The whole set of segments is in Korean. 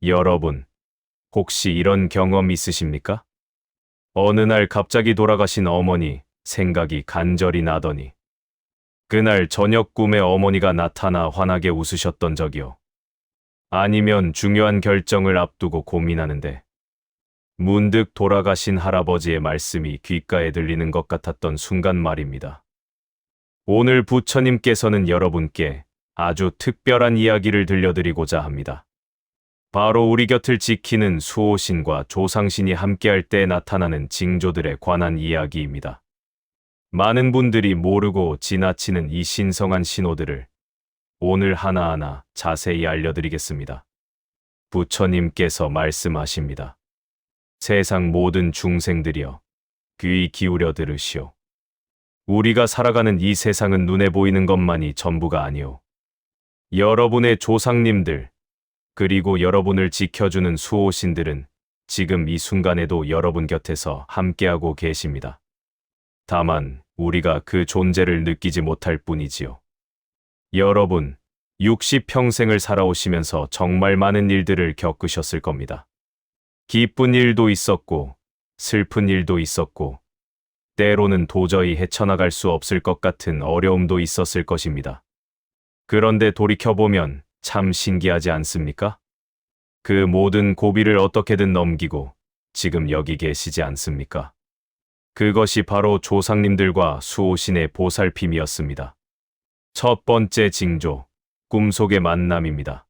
여러분, 혹시 이런 경험 있으십니까? 어느 날 갑자기 돌아가신 어머니 생각이 간절히 나더니 그날 저녁 꿈에 어머니가 나타나 환하게 웃으셨던 적이요. 아니면 중요한 결정을 앞두고 고민하는데 문득 돌아가신 할아버지의 말씀이 귓가에 들리는 것 같았던 순간 말입니다. 오늘 부처님께서는 여러분께 아주 특별한 이야기를 들려드리고자 합니다. 바로 우리 곁을 지키는 수호신과 조상신이 함께할 때 나타나는 징조들에 관한 이야기입니다. 많은 분들이 모르고 지나치는 이 신성한 신호들을 오늘 하나하나 자세히 알려드리겠습니다. 부처님께서 말씀하십니다. 세상 모든 중생들이여 귀 기울여 들으시오. 우리가 살아가는 이 세상은 눈에 보이는 것만이 전부가 아니오. 여러분의 조상님들, 그리고 여러분을 지켜주는 수호신들은 지금 이 순간에도 여러분 곁에서 함께하고 계십니다. 다만 우리가 그 존재를 느끼지 못할 뿐이지요. 여러분, 60평생을 살아오시면서 정말 많은 일들을 겪으셨을 겁니다. 기쁜 일도 있었고, 슬픈 일도 있었고, 때로는 도저히 헤쳐나갈 수 없을 것 같은 어려움도 있었을 것입니다. 그런데 돌이켜보면 참 신기하지 않습니까? 그 모든 고비를 어떻게든 넘기고 지금 여기 계시지 않습니까? 그것이 바로 조상님들과 수호신의 보살핌이었습니다. 첫 번째 징조, 꿈속의 만남입니다.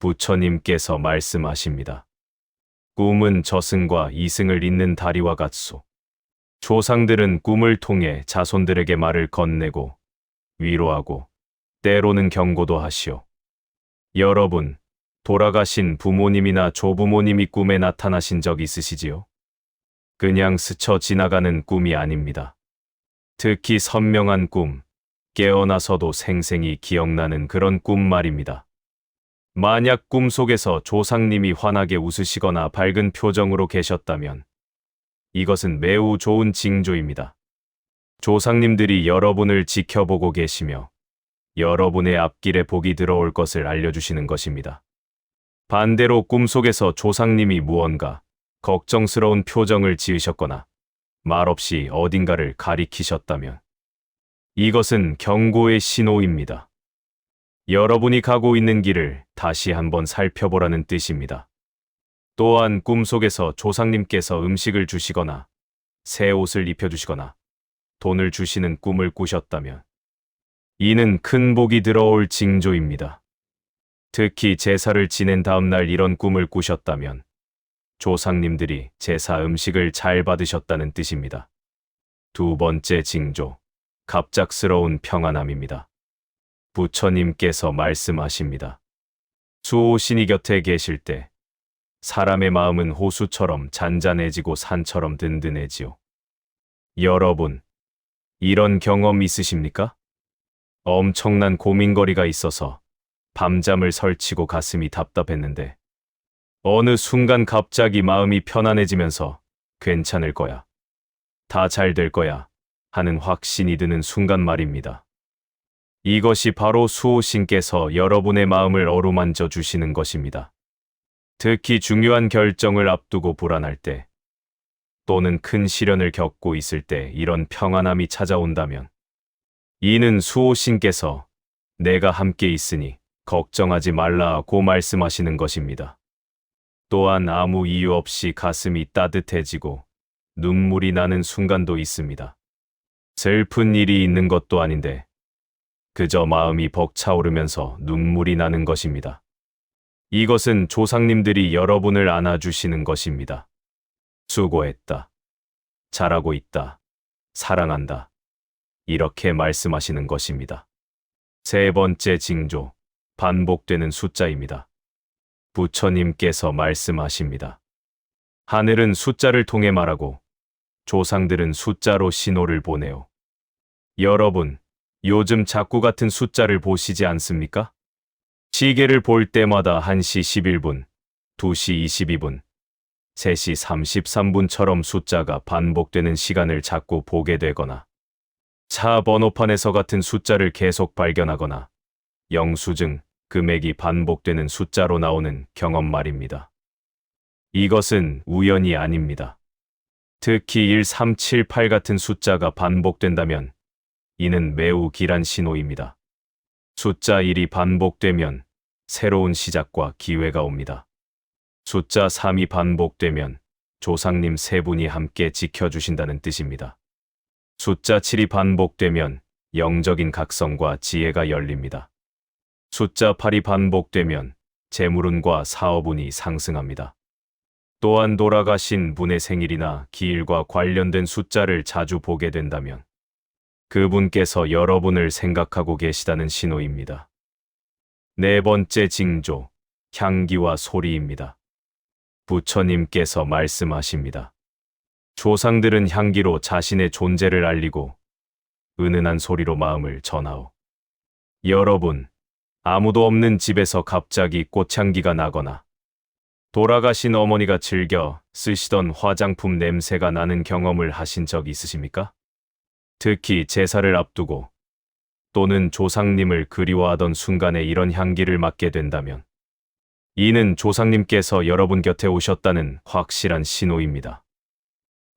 부처님께서 말씀하십니다. 꿈은 저승과 이승을 잇는 다리와 같소. 조상들은 꿈을 통해 자손들에게 말을 건네고 위로하고 때로는 경고도 하시오. 여러분, 돌아가신 부모님이나 조부모님이 꿈에 나타나신 적 있으시지요? 그냥 스쳐 지나가는 꿈이 아닙니다. 특히 선명한 꿈, 깨어나서도 생생히 기억나는 그런 꿈 말입니다. 만약 꿈속에서 조상님이 환하게 웃으시거나 밝은 표정으로 계셨다면 이것은 매우 좋은 징조입니다. 조상님들이 여러분을 지켜보고 계시며 여러분의 앞길에 복이 들어올 것을 알려주시는 것입니다. 반대로 꿈속에서 조상님이 무언가 걱정스러운 표정을 지으셨거나 말없이 어딘가를 가리키셨다면 이것은 경고의 신호입니다. 여러분이 가고 있는 길을 다시 한번 살펴보라는 뜻입니다. 또한 꿈속에서 조상님께서 음식을 주시거나 새 옷을 입혀주시거나 돈을 주시는 꿈을 꾸셨다면 이는 큰 복이 들어올 징조입니다. 특히 제사를 지낸 다음 날 이런 꿈을 꾸셨다면 조상님들이 제사 음식을 잘 받으셨다는 뜻입니다. 두 번째 징조, 갑작스러운 평안함입니다. 부처님께서 말씀하십니다. 수호신이 곁에 계실 때 사람의 마음은 호수처럼 잔잔해지고 산처럼 든든해지요. 여러분, 이런 경험 있으십니까? 엄청난 고민거리가 있어서 밤잠을 설치고 가슴이 답답했는데 어느 순간 갑자기 마음이 편안해지면서 괜찮을 거야, 다 잘 될 거야 하는 확신이 드는 순간 말입니다. 이것이 바로 수호신께서 여러분의 마음을 어루만져 주시는 것입니다. 특히 중요한 결정을 앞두고 불안할 때 또는 큰 시련을 겪고 있을 때 이런 평안함이 찾아온다면 이는 수호신께서 내가 함께 있으니 걱정하지 말라고 말씀하시는 것입니다. 또한 아무 이유 없이 가슴이 따뜻해지고 눈물이 나는 순간도 있습니다. 슬픈 일이 있는 것도 아닌데 그저 마음이 벅차오르면서 눈물이 나는 것입니다. 이것은 조상님들이 여러분을 안아주시는 것입니다. 수고했다. 잘하고 있다. 사랑한다. 이렇게 말씀하시는 것입니다. 세 번째 징조, 반복되는 숫자입니다. 부처님께서 말씀하십니다. 하늘은 숫자를 통해 말하고 조상들은 숫자로 신호를 보내요. 여러분, 요즘 자꾸 같은 숫자를 보시지 않습니까? 시계를 볼 때마다 1시 11분, 2시 22분, 3시 33분처럼 숫자가 반복되는 시간을 자꾸 보게 되거나 차 번호판에서 같은 숫자를 계속 발견하거나 영수증, 금액이 반복되는 숫자로 나오는 경험 말입니다. 이것은 우연이 아닙니다. 특히 1, 3, 7, 8 같은 숫자가 반복된다면 이는 매우 길한 신호입니다. 숫자 1이 반복되면 새로운 시작과 기회가 옵니다. 숫자 3이 반복되면 조상님 세 분이 함께 지켜주신다는 뜻입니다. 숫자 7이 반복되면 영적인 각성과 지혜가 열립니다. 숫자 8이 반복되면 재물운과 사업운이 상승합니다. 또한 돌아가신 분의 생일이나 기일과 관련된 숫자를 자주 보게 된다면 그분께서 여러분을 생각하고 계시다는 신호입니다. 네 번째 징조, 향기와 소리입니다. 부처님께서 말씀하십니다. 조상들은 향기로 자신의 존재를 알리고 은은한 소리로 마음을 전하오. 여러분, 아무도 없는 집에서 갑자기 꽃향기가 나거나 돌아가신 어머니가 즐겨 쓰시던 화장품 냄새가 나는 경험을 하신 적 있으십니까? 특히 제사를 앞두고 또는 조상님을 그리워하던 순간에 이런 향기를 맡게 된다면 이는 조상님께서 여러분 곁에 오셨다는 확실한 신호입니다.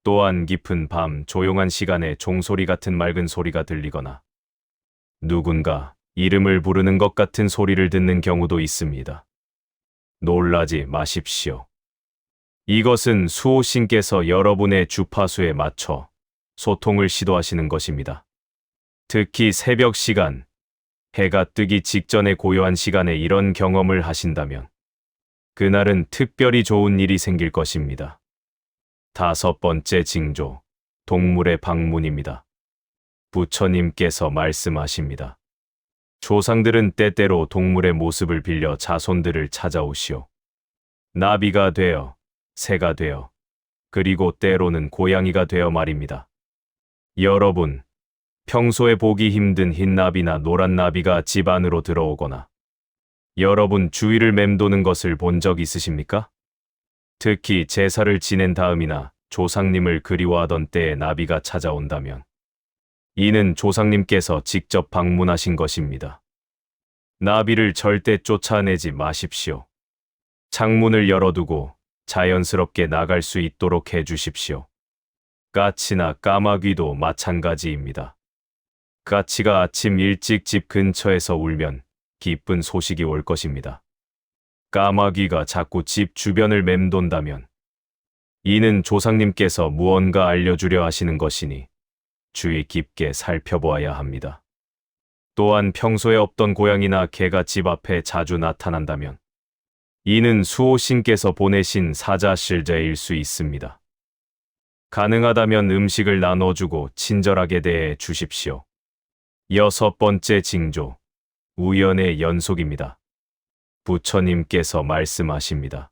또한 깊은 밤 조용한 시간에 종소리 같은 맑은 소리가 들리거나 누군가 이름을 부르는 것 같은 소리를 듣는 경우도 있습니다. 놀라지 마십시오. 이것은 수호신께서 여러분의 주파수에 맞춰 소통을 시도하시는 것입니다. 특히 새벽 시간, 해가 뜨기 직전에 고요한 시간에 이런 경험을 하신다면 그날은 특별히 좋은 일이 생길 것입니다. 다섯 번째 징조, 동물의 방문입니다. 부처님께서 말씀하십니다. 조상들은 때때로 동물의 모습을 빌려 자손들을 찾아오시오. 나비가 되어, 새가 되어, 그리고 때로는 고양이가 되어 말입니다. 여러분, 평소에 보기 힘든 흰 나비나 노란 나비가 집 안으로 들어오거나 여러분 주위를 맴도는 것을 본 적 있으십니까? 특히 제사를 지낸 다음이나 조상님을 그리워하던 때에 나비가 찾아온다면 이는 조상님께서 직접 방문하신 것입니다. 나비를 절대 쫓아내지 마십시오. 창문을 열어두고 자연스럽게 나갈 수 있도록 해주십시오. 까치나 까마귀도 마찬가지입니다. 까치가 아침 일찍 집 근처에서 울면 기쁜 소식이 올 것입니다. 까마귀가 자꾸 집 주변을 맴돈다면 이는 조상님께서 무언가 알려주려 하시는 것이니 주의 깊게 살펴보아야 합니다. 또한 평소에 없던 고양이나 개가 집 앞에 자주 나타난다면 이는 수호신께서 보내신 사자실제일 수 있습니다. 가능하다면 음식을 나눠주고 친절하게 대해 주십시오. 여섯 번째 징조, 우연의 연속입니다. 부처님께서 말씀하십니다.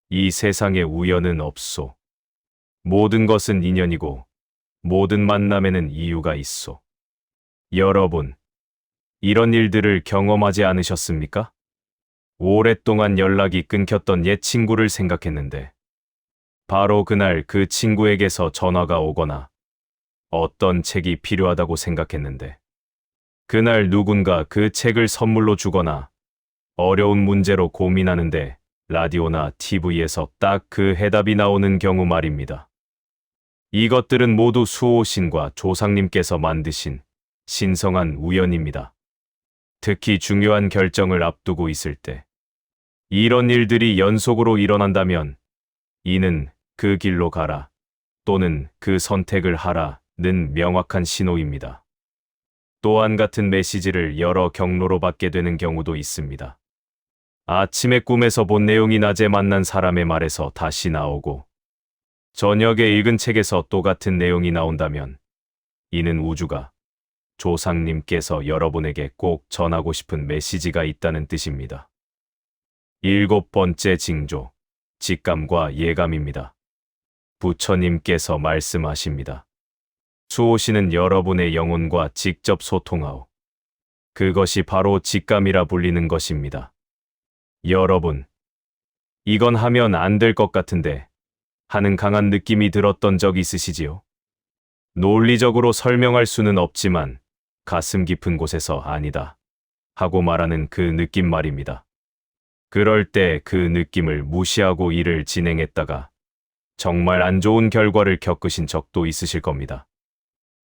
이 세상에 우연은 없소. 모든 것은 인연이고 모든 만남에는 이유가 있소. 여러분, 이런 일들을 경험하지 않으셨습니까? 오랫동안 연락이 끊겼던 옛 친구를 생각했는데 바로 그날 그 친구에게서 전화가 오거나 어떤 책이 필요하다고 생각했는데 그날 누군가 그 책을 선물로 주거나 어려운 문제로 고민하는데 라디오나 TV에서 딱 그 해답이 나오는 경우 말입니다. 이것들은 모두 수호신과 조상님께서 만드신 신성한 우연입니다. 특히 중요한 결정을 앞두고 있을 때 이런 일들이 연속으로 일어난다면 이는 그 길로 가라 또는 그 선택을 하라는 명확한 신호입니다. 또한 같은 메시지를 여러 경로로 받게 되는 경우도 있습니다. 아침에 꿈에서 본 내용이 낮에 만난 사람의 말에서 다시 나오고 저녁에 읽은 책에서 또 같은 내용이 나온다면 이는 우주가 조상님께서 여러분에게 꼭 전하고 싶은 메시지가 있다는 뜻입니다. 일곱 번째 징조, 직감과 예감입니다. 부처님께서 말씀하십니다. 수호신은 여러분의 영혼과 직접 소통하오. 그것이 바로 직감이라 불리는 것입니다. 여러분, 이건 하면 안 될 것 같은데 하는 강한 느낌이 들었던 적 있으시지요? 논리적으로 설명할 수는 없지만 가슴 깊은 곳에서 아니다 하고 말하는 그 느낌 말입니다. 그럴 때 그 느낌을 무시하고 일을 진행했다가 정말 안 좋은 결과를 겪으신 적도 있으실 겁니다.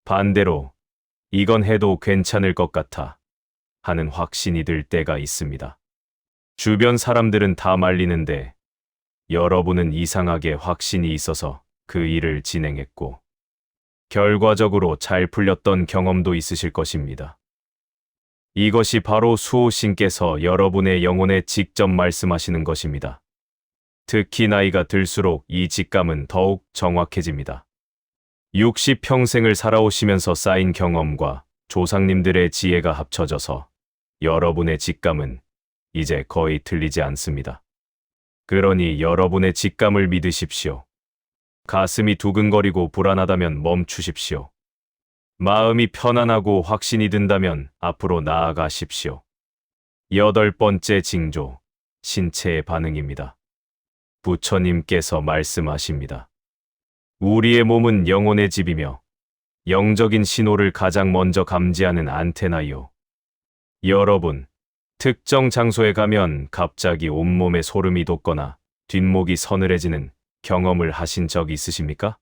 반대로 이건 해도 괜찮을 것 같아 하는 확신이 들 때가 있습니다. 주변 사람들은 다 말리는데 여러분은 이상하게 확신이 있어서 그 일을 진행했고 결과적으로 잘 풀렸던 경험도 있으실 것입니다. 이것이 바로 수호신께서 여러분의 영혼에 직접 말씀하시는 것입니다. 특히 나이가 들수록 이 직감은 더욱 정확해집니다. 60평생을 살아오시면서 쌓인 경험과 조상님들의 지혜가 합쳐져서 여러분의 직감은 이제 거의 틀리지 않습니다. 그러니 여러분의 직감을 믿으십시오. 가슴이 두근거리고 불안하다면 멈추십시오. 마음이 편안하고 확신이 든다면 앞으로 나아가십시오. 8번째 징조, 신체의 반응입니다. 부처님께서 말씀하십니다. 우리의 몸은 영혼의 집이며 영적인 신호를 가장 먼저 감지하는 안테나요. 여러분, 특정 장소에 가면 갑자기 온몸에 소름이 돋거나 뒷목이 서늘해지는 경험을 하신 적 있으십니까?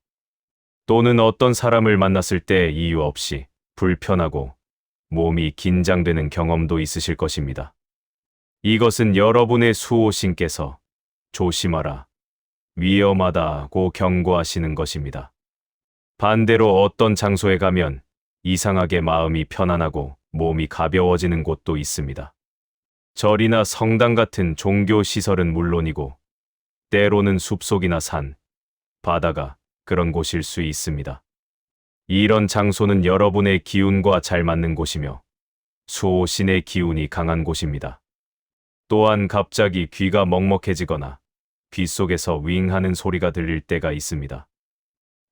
또는 어떤 사람을 만났을 때 이유 없이 불편하고 몸이 긴장되는 경험도 있으실 것입니다. 이것은 여러분의 수호신께서 조심하라, 위험하다고 경고하시는 것입니다. 반대로 어떤 장소에 가면 이상하게 마음이 편안하고 몸이 가벼워지는 곳도 있습니다. 절이나 성당 같은 종교 시설은 물론이고 때로는 숲속이나 산, 바다가 그런 곳일 수 있습니다. 이런 장소는 여러분의 기운과 잘 맞는 곳이며 수호신의 기운이 강한 곳입니다. 또한 갑자기 귀가 먹먹해지거나 귓속에서 윙 하는 소리가 들릴 때가 있습니다.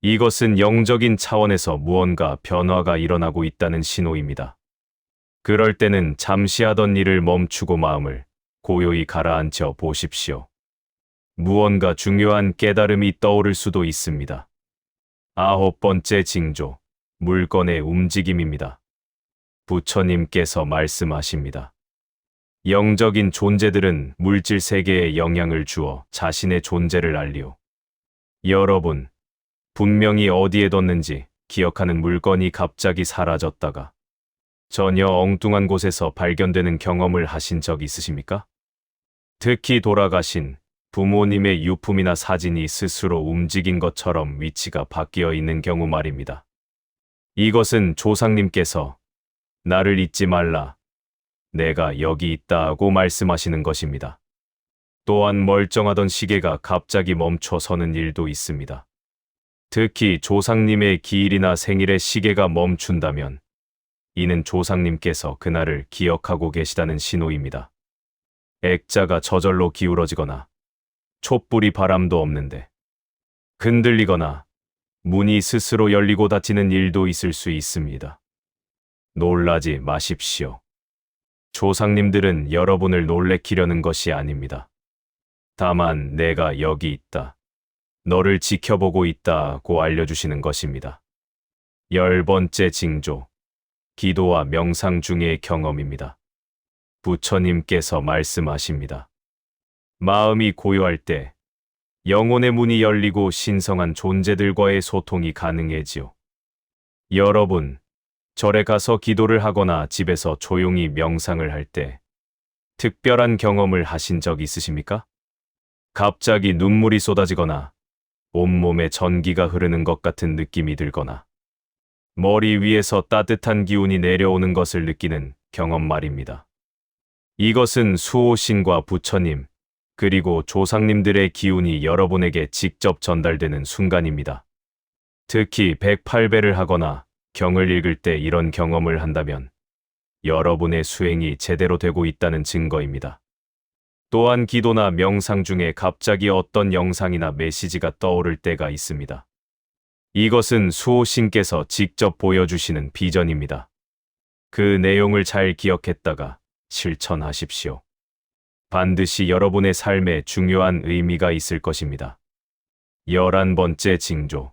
이것은 영적인 차원에서 무언가 변화가 일어나고 있다는 신호입니다. 그럴 때는 잠시 하던 일을 멈추고 마음을 고요히 가라앉혀 보십시오. 무언가 중요한 깨달음이 떠오를 수도 있습니다. 9번째 징조, 물건의 움직임입니다. 부처님께서 말씀하십니다. 영적인 존재들은 물질 세계에 영향을 주어 자신의 존재를 알리오. 여러분, 분명히 어디에 뒀는지 기억하는 물건이 갑자기 사라졌다가 전혀 엉뚱한 곳에서 발견되는 경험을 하신 적 있으십니까? 특히 돌아가신 부모님의 유품이나 사진이 스스로 움직인 것처럼 위치가 바뀌어 있는 경우 말입니다. 이것은 조상님께서 나를 잊지 말라, 내가 여기 있다고 말씀하시는 것입니다. 또한 멀쩡하던 시계가 갑자기 멈춰 서는 일도 있습니다. 특히 조상님의 기일이나 생일에 시계가 멈춘다면 이는 조상님께서 그날을 기억하고 계시다는 신호입니다. 액자가 저절로 기울어지거나 촛불이 바람도 없는데 흔들리거나 문이 스스로 열리고 닫히는 일도 있을 수 있습니다. 놀라지 마십시오. 조상님들은 여러분을 놀래키려는 것이 아닙니다. 다만 내가 여기 있다, 너를 지켜보고 있다고 알려주시는 것입니다. 10번째 징조, 기도와 명상 중의 경험입니다. 부처님께서 말씀하십니다. 마음이 고요할 때 영혼의 문이 열리고 신성한 존재들과의 소통이 가능해지요. 여러분, 절에 가서 기도를 하거나 집에서 조용히 명상을 할 때 특별한 경험을 하신 적 있으십니까? 갑자기 눈물이 쏟아지거나 온몸에 전기가 흐르는 것 같은 느낌이 들거나 머리 위에서 따뜻한 기운이 내려오는 것을 느끼는 경험 말입니다. 이것은 수호신과 부처님, 그리고 조상님들의 기운이 여러분에게 직접 전달되는 순간입니다. 특히 108배를 하거나 경을 읽을 때 이런 경험을 한다면 여러분의 수행이 제대로 되고 있다는 증거입니다. 또한 기도나 명상 중에 갑자기 어떤 영상이나 메시지가 떠오를 때가 있습니다. 이것은 수호신께서 직접 보여주시는 비전입니다. 그 내용을 잘 기억했다가 실천하십시오. 반드시 여러분의 삶에 중요한 의미가 있을 것입니다. 11번째 징조,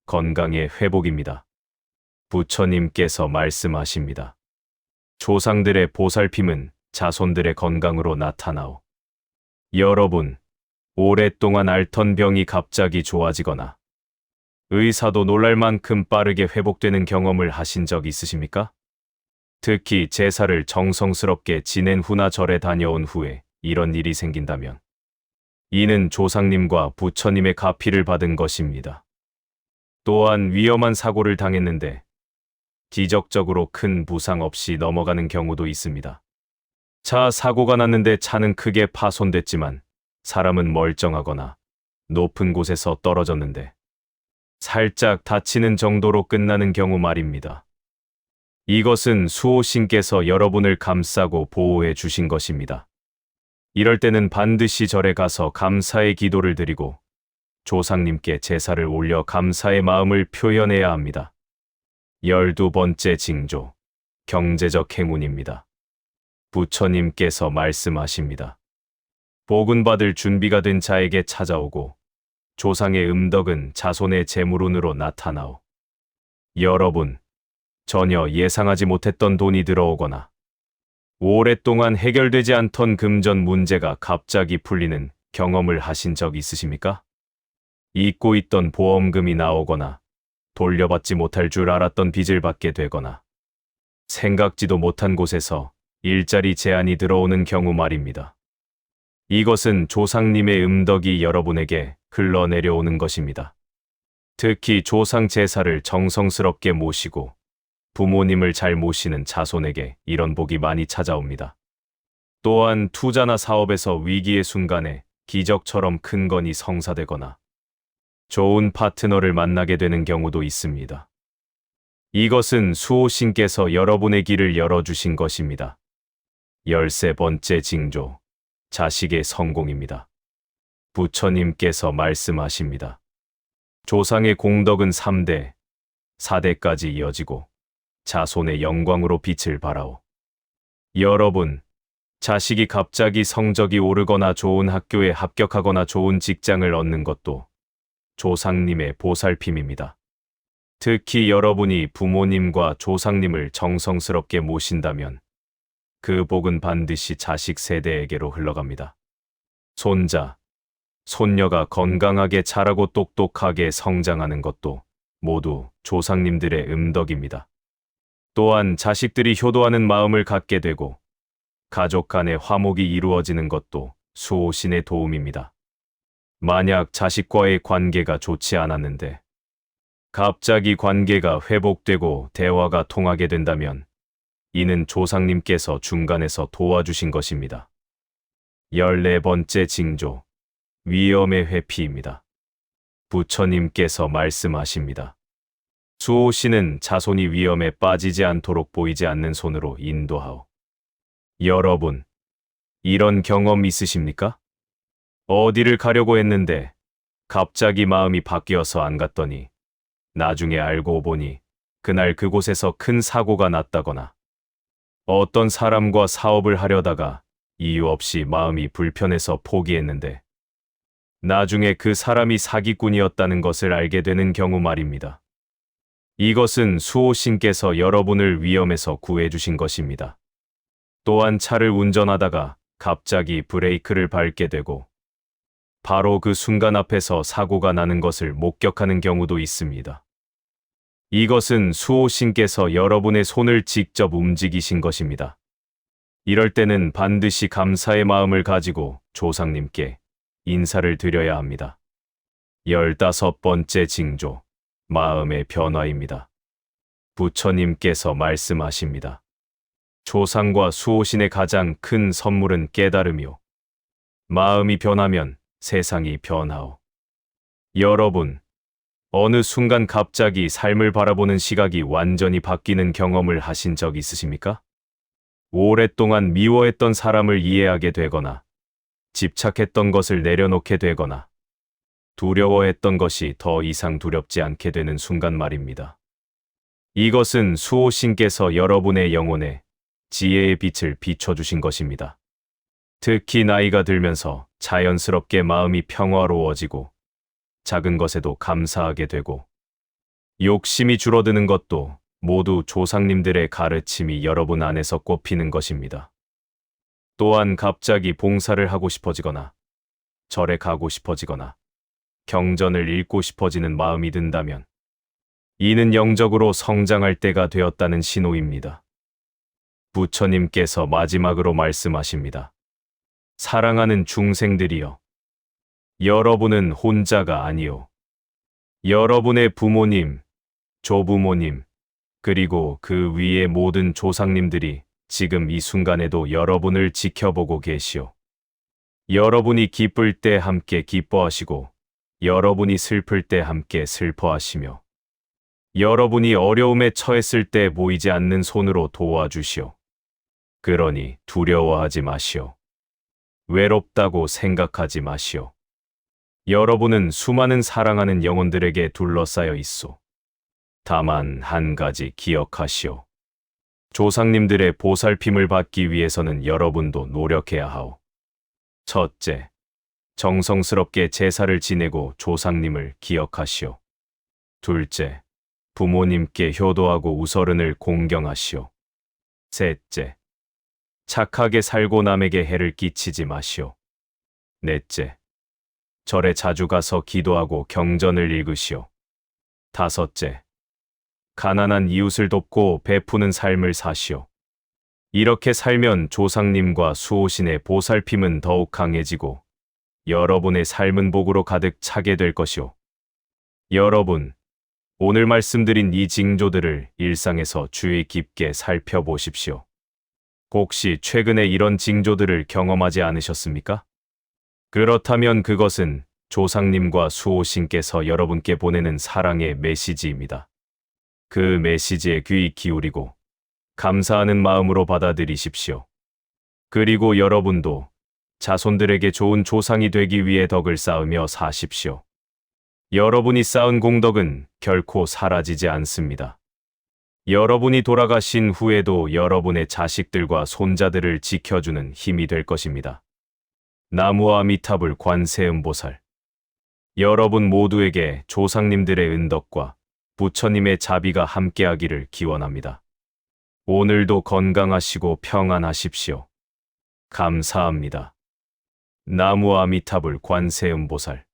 건강의 회복입니다. 부처님께서 말씀하십니다. 조상들의 보살핌은 자손들의 건강으로 나타나오. 여러분, 오랫동안 앓던 병이 갑자기 좋아지거나 의사도 놀랄 만큼 빠르게 회복되는 경험을 하신 적 있으십니까? 특히 제사를 정성스럽게 지낸 후나 절에 다녀온 후에 이런 일이 생긴다면 이는 조상님과 부처님의 가피를 받은 것입니다. 또한 위험한 사고를 당했는데 기적적으로 큰 부상 없이 넘어가는 경우도 있습니다. 차 사고가 났는데 차는 크게 파손됐지만 사람은 멀쩡하거나 높은 곳에서 떨어졌는데 살짝 다치는 정도로 끝나는 경우 말입니다. 이것은 수호신께서 여러분을 감싸고 보호해 주신 것입니다. 이럴 때는 반드시 절에 가서 감사의 기도를 드리고 조상님께 제사를 올려 감사의 마음을 표현해야 합니다. 12번째 징조, 경제적 행운입니다. 부처님께서 말씀하십니다. 복은 받을 준비가 된 자에게 찾아오고 조상의 음덕은 자손의 재물운으로 나타나오. 여러분, 전혀 예상하지 못했던 돈이 들어오거나 오랫동안 해결되지 않던 금전 문제가 갑자기 풀리는 경험을 하신 적 있으십니까? 잊고 있던 보험금이 나오거나 돌려받지 못할 줄 알았던 빚을 받게 되거나 생각지도 못한 곳에서 일자리 제안이 들어오는 경우 말입니다. 이것은 조상님의 음덕이 여러분에게 흘러내려오는 것입니다. 특히 조상 제사를 정성스럽게 모시고 부모님을 잘 모시는 자손에게 이런 복이 많이 찾아옵니다. 또한 투자나 사업에서 위기의 순간에 기적처럼 큰 건이 성사되거나 좋은 파트너를 만나게 되는 경우도 있습니다. 이것은 수호신께서 여러분의 길을 열어주신 것입니다. 13번째 징조, 자식의 성공입니다. 부처님께서 말씀하십니다. 조상의 공덕은 3대, 4대까지 이어지고 자손의 영광으로 빛을 발하오. 여러분, 자식이 갑자기 성적이 오르거나 좋은 학교에 합격하거나 좋은 직장을 얻는 것도 조상님의 보살핌입니다. 특히 여러분이 부모님과 조상님을 정성스럽게 모신다면 그 복은 반드시 자식 세대에게로 흘러갑니다. 손자, 손녀가 건강하게 자라고 똑똑하게 성장하는 것도 모두 조상님들의 음덕입니다. 또한 자식들이 효도하는 마음을 갖게 되고 가족 간의 화목이 이루어지는 것도 수호신의 도움입니다. 만약 자식과의 관계가 좋지 않았는데 갑자기 관계가 회복되고 대화가 통하게 된다면 이는 조상님께서 중간에서 도와주신 것입니다. 14번째 징조, 위험의 회피입니다. 부처님께서 말씀하십니다. 수호신은 자손이 위험에 빠지지 않도록 보이지 않는 손으로 인도하오. 여러분, 이런 경험 있으십니까? 어디를 가려고 했는데 갑자기 마음이 바뀌어서 안 갔더니 나중에 알고 보니 그날 그곳에서 큰 사고가 났다거나 어떤 사람과 사업을 하려다가 이유 없이 마음이 불편해서 포기했는데 나중에 그 사람이 사기꾼이었다는 것을 알게 되는 경우 말입니다. 이것은 수호신께서 여러분을 위험에서 구해주신 것입니다. 또한 차를 운전하다가 갑자기 브레이크를 밟게 되고 바로 그 순간 앞에서 사고가 나는 것을 목격하는 경우도 있습니다. 이것은 수호신께서 여러분의 손을 직접 움직이신 것입니다. 이럴 때는 반드시 감사의 마음을 가지고 조상님께 인사를 드려야 합니다. 15번째 징조, 마음의 변화입니다. 부처님께서 말씀하십니다. 조상과 수호신의 가장 큰 선물은 깨달음이요. 마음이 변하면 세상이 변하오. 여러분, 어느 순간 갑자기 삶을 바라보는 시각이 완전히 바뀌는 경험을 하신 적 있으십니까? 오랫동안 미워했던 사람을 이해하게 되거나 집착했던 것을 내려놓게 되거나 두려워했던 것이 더 이상 두렵지 않게 되는 순간 말입니다. 이것은 수호신께서 여러분의 영혼에 지혜의 빛을 비춰주신 것입니다. 특히 나이가 들면서 자연스럽게 마음이 평화로워지고 작은 것에도 감사하게 되고 욕심이 줄어드는 것도 모두 조상님들의 가르침이 여러분 안에서 꼽히는 것입니다. 또한 갑자기 봉사를 하고 싶어지거나 절에 가고 싶어지거나 경전을 읽고 싶어지는 마음이 든다면 이는 영적으로 성장할 때가 되었다는 신호입니다. 부처님께서 마지막으로 말씀하십니다. 사랑하는 중생들이여, 여러분은 혼자가 아니요. 여러분의 부모님, 조부모님, 그리고 그 위의 모든 조상님들이 지금 이 순간에도 여러분을 지켜보고 계시오. 여러분이 기쁠 때 함께 기뻐하시고, 여러분이 슬플 때 함께 슬퍼하시며, 여러분이 어려움에 처했을 때 보이지 않는 손으로 도와주시오. 그러니 두려워하지 마시오. 외롭다고 생각하지 마시오. 여러분은 수많은 사랑하는 영혼들에게 둘러싸여 있소. 다만 한 가지 기억하시오. 조상님들의 보살핌을 받기 위해서는 여러분도 노력해야 하오. 첫째, 정성스럽게 제사를 지내고 조상님을 기억하시오. 둘째, 부모님께 효도하고 우서른을 공경하시오. 셋째, 착하게 살고 남에게 해를 끼치지 마시오. 넷째, 절에 자주 가서 기도하고 경전을 읽으시오. 다섯째, 가난한 이웃을 돕고 베푸는 삶을 사시오. 이렇게 살면 조상님과 수호신의 보살핌은 더욱 강해지고 여러분의 삶은 복으로 가득 차게 될 것이오. 여러분, 오늘 말씀드린 이 징조들을 일상에서 주의 깊게 살펴보십시오. 혹시 최근에 이런 징조들을 경험하지 않으셨습니까? 그렇다면 그것은 조상님과 수호신께서 여러분께 보내는 사랑의 메시지입니다. 그 메시지에 귀 기울이고 감사하는 마음으로 받아들이십시오. 그리고 여러분도 자손들에게 좋은 조상이 되기 위해 덕을 쌓으며 사십시오. 여러분이 쌓은 공덕은 결코 사라지지 않습니다. 여러분이 돌아가신 후에도 여러분의 자식들과 손자들을 지켜주는 힘이 될 것입니다. 나무 아미타불 관세음보살. 여러분 모두에게 조상님들의 은덕과 부처님의 자비가 함께하기를 기원합니다. 오늘도 건강하시고 평안하십시오. 감사합니다. 나무 아미타불 관세음보살.